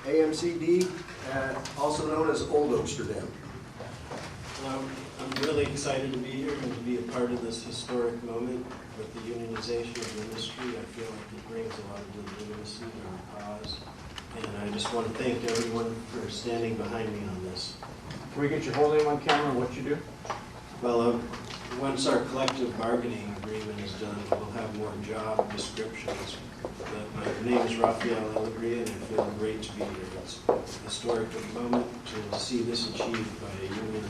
AMCD, also known as Old Amsterdam. I'm really excited to be here and to be a part of this historic moment with the unionization of the industry. I feel like it brings a lot of legitimacy to our cause. And I just want to thank everyone for standing behind me on this. Can we get your whole name on camera and what you do? Well, once our collective bargaining agreement is done, we'll have more job descriptions. But my name is Raphael Ellegria, and I feel great to be here. It's a historic moment to see this achieved by a union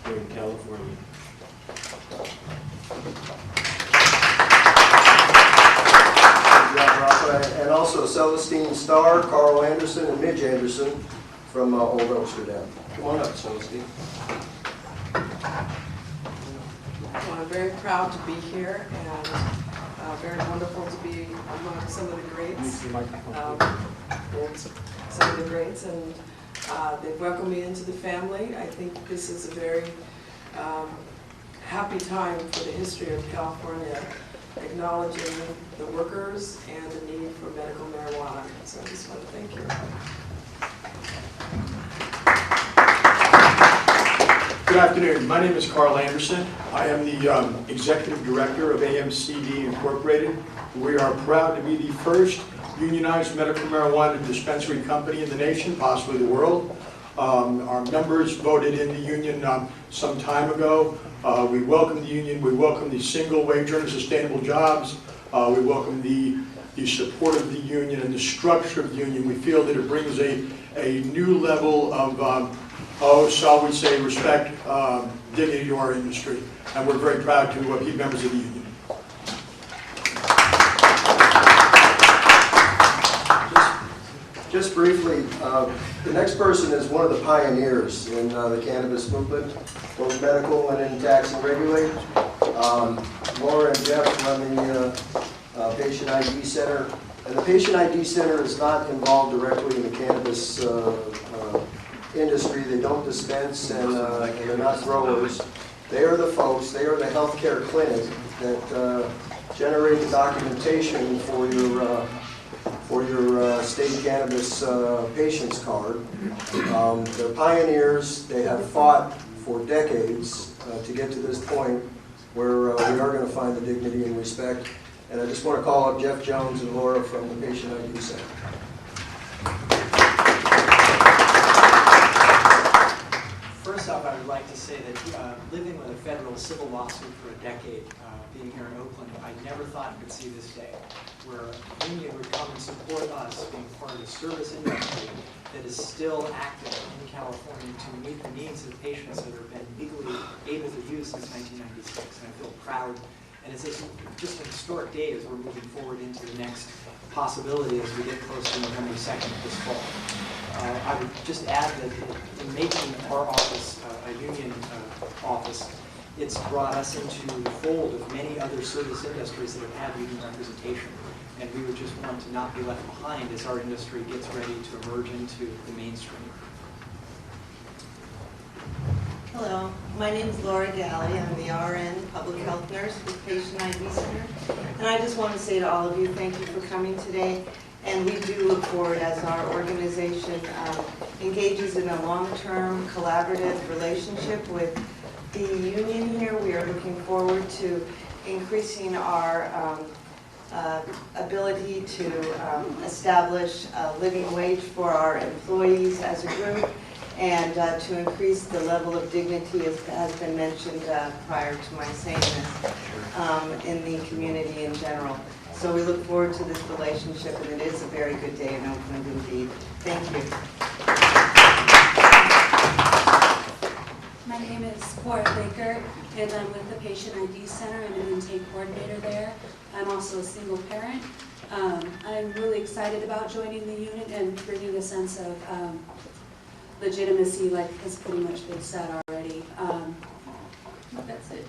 here in California. Good job, Rafa. And also Celestine Starr, Carl Anderson, and Midge Anderson from Old Amsterdam. Come on up, Celestine. Well, I'm very proud to be here and very wonderful to be among some of the greats. Some of the greats, and they've welcomed me into the family. I think this is a very happy time for the history of California, acknowledging the workers and the need for medical marijuana. So I just want to thank you. Good afternoon. My name is Carl Anderson. I am the Executive Director of AMCD Incorporated. We are proud to be the first unionized medical marijuana dispensary company in the nation, possibly the world. Our members voted in the union some time ago. We welcome the union. We welcome the single wage earner sustainable jobs. We welcome the support of the union and the structure of the union. We feel that it brings a new level of shall we say, respect, dignity to our industry. And we're very proud to be members of the union. Just briefly, the next person is one of the pioneers in the cannabis movement, both medical and in tax and regulate. Laura and Jeff run the Patient ID Center. And the Patient ID Center is not involved directly in the cannabis industry. They don't dispense and they're not growers. They are the folks, they are the healthcare clinic that generate the documentation for your state cannabis patients card. They're pioneers. They have fought for decades to get to this point where we are going to find the dignity and respect. And I just want to call up Jeff Jones and Laura from the Patient ID Center. First off, I would like to say that living with a federal civil lawsuit for a decade, being here in Oakland, I never thought I could see this day, where a union would come and support us being part of the service industry that is still active in California to meet the needs of patients that have been legally able to use since 1996. And I feel proud. And it's just an historic day as we're moving forward into the next possibility as we get close to November 2nd this fall. I would just add that in making our office a union office, it's brought us into the fold of many other service industries that have had union representation. And we would just want to not be left behind as our industry gets ready to emerge into the mainstream. Hello, my name is Laura Galley. I'm the RN Public Health Nurse with Patient ID Center. And I just want to say to all of you, thank you for coming today. And we do look forward, as our organization engages in a long-term collaborative relationship with the union here. We are looking forward to increasing our ability to establish a living wage for our employees as a group, and to increase the level of dignity, as has been mentioned prior to my saying this, in the community in general. So we look forward to this relationship, and it is a very good day in Oakland indeed. Thank you. My name is Cora Baker, and I'm with the Patient ID Center. I'm an intake coordinator there. I'm also a single parent. I'm really excited about joining the unit and bringing a sense of legitimacy, like has pretty much been said already. That's it.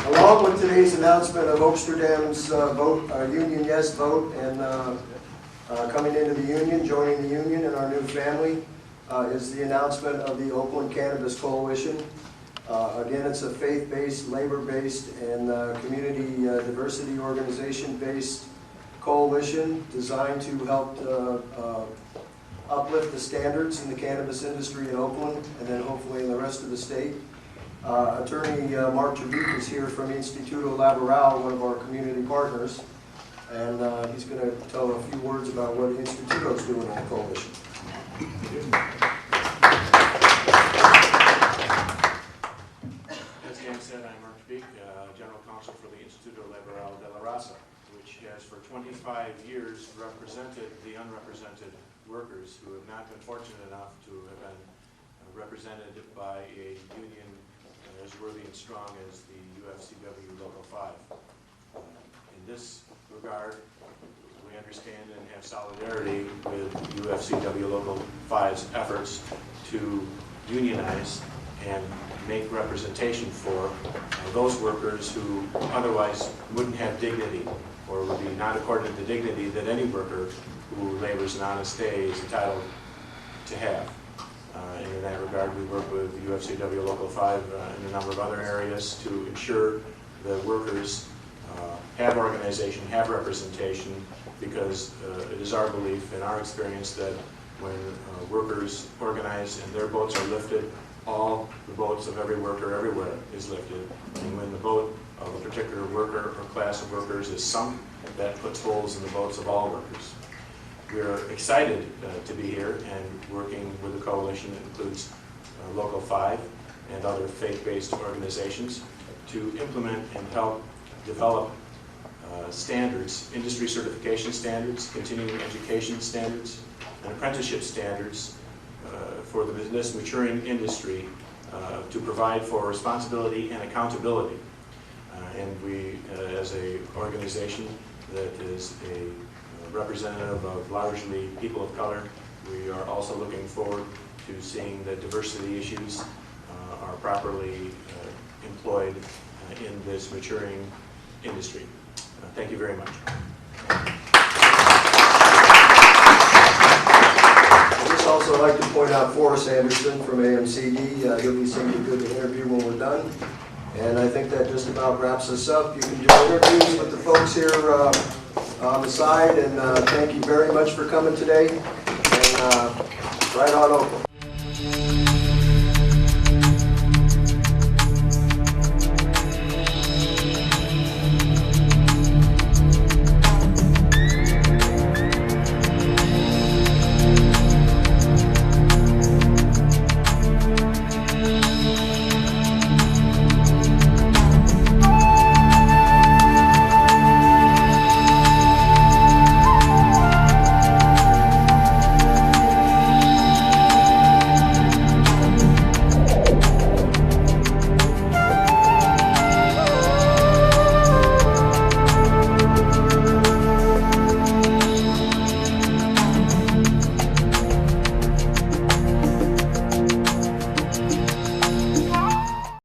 Along with today's announcement of Amsterdam's union yes vote and coming into the union, joining the union and our new family, is the announcement of the Oakland Cannabis Coalition. Again, it's a faith-based, labor-based, and community diversity organization-based coalition designed to help uplift the standards in the cannabis industry in Oakland and then hopefully in the rest of the state. Attorney Mark Tariq is here from Instituto Laboral, one of our community partners, and he's going to tell a few words about what Instituto is doing in the coalition. As Dan said, I'm Mark Beek, General Counsel for the Instituto Laboral de la Raza, which has for 25 years represented the unrepresented workers who have not been fortunate enough to have been represented by a union as worthy and strong as the UFCW Local 5. In this regard, we understand and have solidarity with UFCW Local 5's efforts to unionize and make representation for those workers who otherwise wouldn't have dignity or would be not accorded the dignity that any worker who labors an honest day is entitled to have. And in that regard, we work with UFCW Local 5 in a number of other areas to ensure that workers have organization, have representation, because it is our belief and our experience that when workers organize and their boats are lifted, all the boats of every worker everywhere is lifted. And when the boat of a particular worker or class of workers is sunk, that puts holes in the boats of all workers. We are excited to be here and working with a coalition that includes Local 5 and other faith-based organizations to implement and help develop standards, industry certification standards, continuing education standards, and apprenticeship standards for this maturing industry to provide for responsibility and accountability. And we, as an organization that is a representative of largely people of color, we are also looking forward to seeing that diversity issues are properly employed in this maturing industry. Thank you very much. I'd just also like to point out Forrest Anderson from AMCD. He'll be somebody good to interview when we're done. And I think that just about wraps us up. You can do interviews with the folks here on the side. And thank you very much for coming today. And right on Oakland.